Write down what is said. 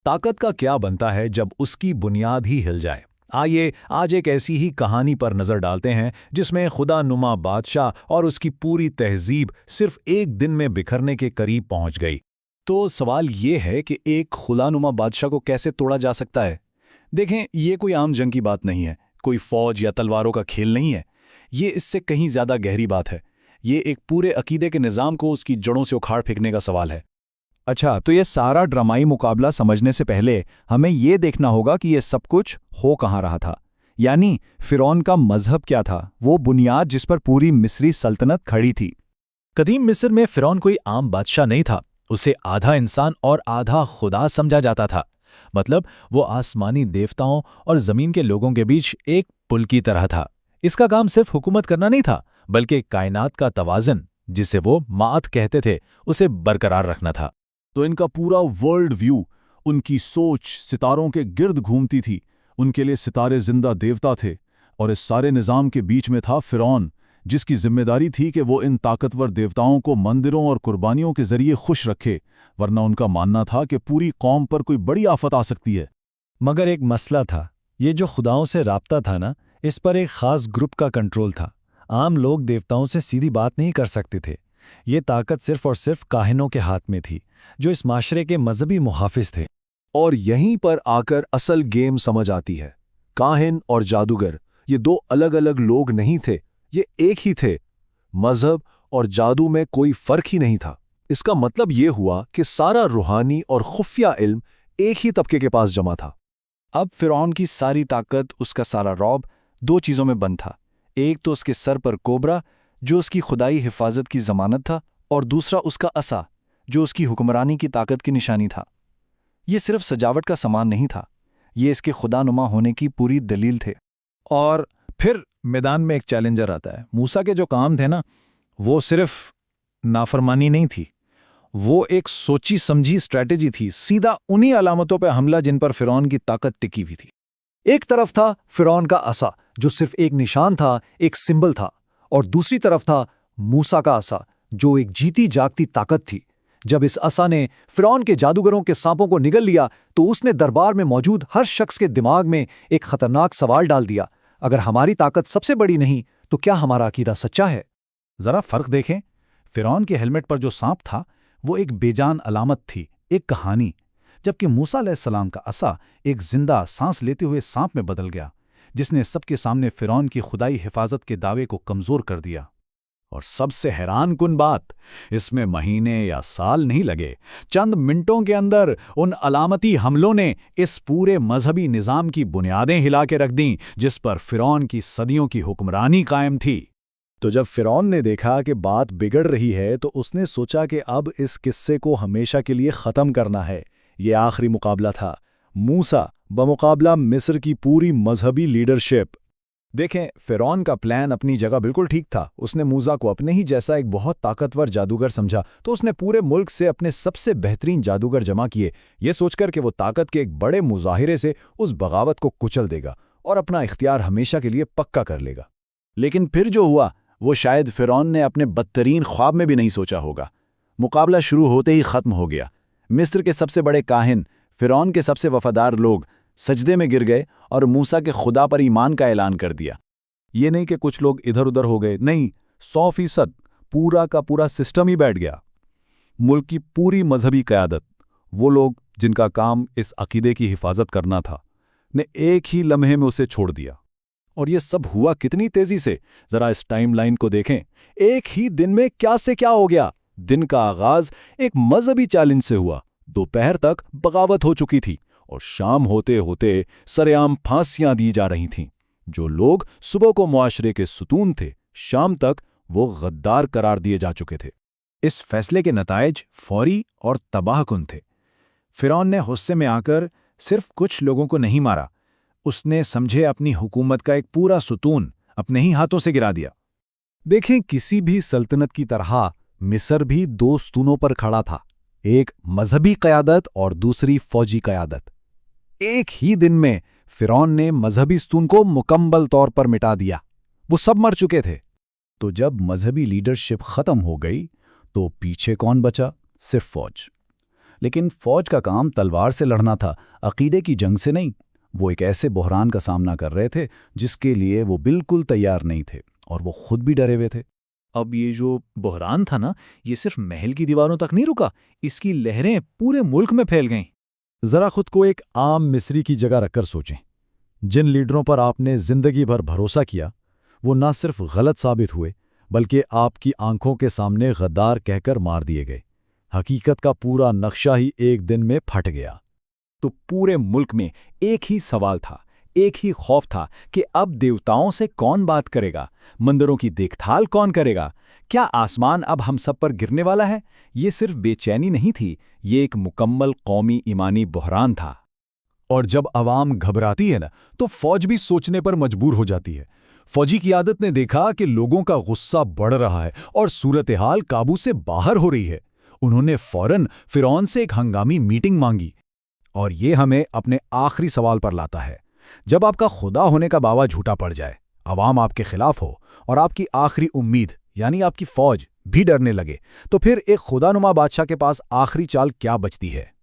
طاقت کا کیا بنتا ہے جب اس کی بنیاد ہی ہل جائے؟ آئیے آج ایک ایسی ہی کہانی پر نظر ڈالتے ہیں جس میں خدا نما بادشاہ اور اس کی پوری تہذیب صرف ایک دن میں بکھرنے کے قریب پہنچ گئی۔ تو سوال یہ ہے کہ ایک خدا نما بادشاہ کو کیسے توڑا جا سکتا ہے؟ دیکھیں، یہ کوئی عام جنگ کی بات نہیں ہے، کوئی فوج یا تلواروں کا کھیل نہیں ہے، یہ اس سے کہیں زیادہ گہری بات ہے۔ یہ ایک پورے عقیدے کے نظام کو اس کی جڑوں سے اکھاڑ پھینکنے کا سوال ہے۔ اچھا، تو یہ سارا ڈرامائی مقابلہ سمجھنے سے پہلے ہمیں یہ دیکھنا ہوگا کہ یہ سب کچھ ہو کہاں رہا تھا، یعنی فرعون کا مذہب کیا تھا، وہ بنیاد جس پر پوری مصری سلطنت کھڑی تھی۔ قدیم مصر میں فرعون کوئی عام بادشاہ نہیں تھا، اسے آدھا انسان اور آدھا خدا سمجھا جاتا تھا۔ مطلب وہ آسمانی دیوتاؤں اور زمین کے لوگوں کے بیچ ایک پل کی طرح تھا۔ اس کا کام صرف حکومت کرنا نہیں تھا، بلکہ کائنات کا توازن، جسے وہ مات کہتے تھے، اسے برقرار رکھنا تھا۔ تو ان کا پورا ورلڈ ویو، ان کی سوچ ستاروں کے گرد گھومتی تھی۔ ان کے لیے ستارے زندہ دیوتا تھے، اور اس سارے نظام کے بیچ میں تھا فرعون، جس کی ذمہ داری تھی کہ وہ ان طاقتور دیوتاؤں کو مندروں اور قربانیوں کے ذریعے خوش رکھے، ورنہ ان کا ماننا تھا کہ پوری قوم پر کوئی بڑی آفت آ سکتی ہے۔ مگر ایک مسئلہ تھا، یہ جو خداؤں سے رابطہ تھا نا، اس پر ایک خاص گروپ کا کنٹرول تھا۔ عام لوگ دیوتاؤں سے سیدھی بات نہیں کر سکتے تھے۔ یہ طاقت صرف اور صرف کاہنوں کے ہاتھ میں تھی، جو اس معاشرے کے مذہبی محافظ تھے۔ اور یہیں پر آ کر اصل گیم سمجھ آتی ہے۔ کاہن اور جادوگر یہ دو الگ الگ لوگ نہیں تھے، یہ ایک ہی تھے۔ مذہب اور جادو میں کوئی فرق ہی نہیں تھا۔ اس کا مطلب یہ ہوا کہ سارا روحانی اور خفیہ علم ایک ہی طبقے کے پاس جمع تھا۔ اب فرعون کی ساری طاقت، اس کا سارا رعب دو چیزوں میں بند تھا۔ ایک تو اس کے سر پر کوبرا، جو اس کی خدائی حفاظت کی ضمانت تھا، اور دوسرا اس کا عصا، جو اس کی حکمرانی کی طاقت کی نشانی تھا۔ یہ صرف سجاوٹ کا سامان نہیں تھا، یہ اس کے خدا نما ہونے کی پوری دلیل تھے۔ اور پھر میدان میں ایک چیلنجر آتا ہے۔ موسیٰ کے جو کام تھے نا، وہ صرف نافرمانی نہیں تھی، وہ ایک سوچی سمجھی اسٹریٹجی تھی، سیدھا انہی علامتوں پہ حملہ جن پر فرعون کی طاقت ٹکی ہوئی تھی۔ ایک طرف تھا فرعون کا عصا، جو صرف ایک نشان تھا، ایک سمبل تھا، اور دوسری طرف تھا موسیٰ کا عصا، جو ایک جیتی جاگتی طاقت تھی۔ جب اس عصا نے فرعون کے جادوگروں کے سانپوں کو نگل لیا تو اس نے دربار میں موجود ہر شخص کے دماغ میں ایک خطرناک سوال ڈال دیا: اگر ہماری طاقت سب سے بڑی نہیں تو کیا ہمارا عقیدہ سچا ہے؟ ذرا فرق دیکھیں، فرعون کے ہیلمٹ پر جو سانپ تھا وہ ایک بے جان علامت تھی، ایک کہانی، جبکہ موسیٰ علیہ السلام کا عصا ایک زندہ سانس لیتے ہوئے سانپ میں بدل گیا، جس نے سب کے سامنے فرعون کی خدائی حفاظت کے دعوے کو کمزور کر دیا۔ اور سب سے حیران کن بات، اس میں مہینے یا سال نہیں لگے، چند منٹوں کے اندر ان علامتی حملوں نے اس پورے مذہبی نظام کی بنیادیں ہلا کے رکھ دیں جس پر فرعون کی صدیوں کی حکمرانی قائم تھی۔ تو جب فرعون نے دیکھا کہ بات بگڑ رہی ہے تو اس نے سوچا کہ اب اس قصے کو ہمیشہ کے لیے ختم کرنا ہے۔ یہ آخری مقابلہ تھا، موسیٰ بمقابلہ مصر کی پوری مذہبی لیڈرشپ۔ دیکھیں، فرعون کا پلان اپنی جگہ بالکل ٹھیک تھا۔ اس نے موسیٰ کو اپنے ہی جیسا ایک بہت طاقتور جادوگر سمجھا، تو اس نے پورے ملک سے اپنے سب سے بہترین جادوگر جمع کیے، یہ سوچ کر کہ وہ طاقت کے ایک بڑے مظاہرے سے اس بغاوت کو کچل دے گا اور اپنا اختیار ہمیشہ کے لیے پکا کر لے گا۔ لیکن پھر جو ہوا وہ شاید فرعون نے اپنے بدترین خواب میں بھی نہیں سوچا ہوگا۔ مقابلہ شروع ہوتے ہی ختم ہو گیا۔ مصر کے سب سے بڑے کاہن، فرعون کے سب سے وفادار لوگ سجدے میں گر گئے اور موسیٰ کے خدا پر ایمان کا اعلان کر دیا۔ یہ نہیں کہ کچھ لوگ ادھر ادھر ہو گئے، نہیں، 100% پورا کا پورا سسٹم ہی بیٹھ گیا۔ ملک کی پوری مذہبی قیادت، وہ لوگ جن کا کام اس عقیدے کی حفاظت کرنا تھا، نے ایک ہی لمحے میں اسے چھوڑ دیا۔ اور یہ سب ہوا کتنی تیزی سے، ذرا اس ٹائم لائن کو دیکھیں۔ ایک ہی دن میں کیا سے کیا ہو گیا۔ دن کا آغاز ایک مذہبی چیلنج سے ہوا، دوپہر تک بغاوت ہو چکی تھی، اور شام ہوتے ہوتے سرعام پھانسیاں دی جا رہی تھیں۔ جو لوگ صبح کو معاشرے کے ستون تھے، شام تک وہ غدار قرار دیے جا چکے تھے۔ اس فیصلے کے نتائج فوری اور تباہ کن تھے۔ فرعون نے غصے میں آ کر صرف کچھ لوگوں کو نہیں مارا، اس نے سمجھے اپنی حکومت کا ایک پورا ستون اپنے ہی ہاتھوں سے گرا دیا۔ دیکھیں، کسی بھی سلطنت کی طرح مصر بھی دو ستونوں پر کھڑا تھا، ایک مذہبی قیادت اور دوسری فوجی قیادت۔ ایک ہی دن میں فرعون نے مذہبی ستون کو مکمل طور پر مٹا دیا، وہ سب مر چکے تھے۔ تو جب مذہبی لیڈرشپ ختم ہو گئی تو پیچھے کون بچا؟ صرف فوج۔ لیکن فوج کا کام تلوار سے لڑنا تھا، عقیدے کی جنگ سے نہیں۔ وہ ایک ایسے بحران کا سامنا کر رہے تھے جس کے لیے وہ بالکل تیار نہیں تھے، اور وہ خود بھی ڈرے ہوئے تھے۔ اب یہ جو بحران تھا نا، یہ صرف محل کی دیواروں تک نہیں رکا، اس کی لہریں پورے ملک میں پھیل گئیں۔ ذرا خود کو ایک عام مصری کی جگہ رکھ کر سوچیں۔ جن لیڈروں پر آپ نے زندگی بھر بھروسہ کیا، وہ نہ صرف غلط ثابت ہوئے بلکہ آپ کی آنکھوں کے سامنے غدار کہہ کر مار دیے گئے۔ حقیقت کا پورا نقشہ ہی ایک دن میں پھٹ گیا۔ تو پورے ملک میں ایک ہی سوال تھا، ایک ہی خوف تھا کہ اب دیوتاؤں سے کون بات کرے گا، مندروں کی دیکھ بھال کون کرے گا، کیا آسمان اب ہم سب پر گرنے والا ہے؟ یہ صرف بے چینی نہیں تھی، یہ ایک مکمل قومی ایمانی بحران تھا۔ اور جب عوام گھبراتی ہے نا، تو فوج بھی سوچنے پر مجبور ہو جاتی ہے۔ فوجی قیادت نے دیکھا کہ لوگوں کا غصہ بڑھ رہا ہے اور صورتحال قابو سے باہر ہو رہی ہے۔ انہوں نے فوراً فرعون سے ایک ہنگامی میٹنگ مانگی۔ اور یہ ہمیں اپنے آخری سوال پر لاتا ہے۔ جب آپ کا خدا ہونے کا دعویٰ جھوٹا پڑ جائے، عوام آپ کے خلاف ہو، اور آپ کی آخری امید یعنی آپ کی فوج بھی ڈرنے لگے، تو پھر ایک خدا نما بادشاہ کے پاس آخری چال کیا بچتی ہے؟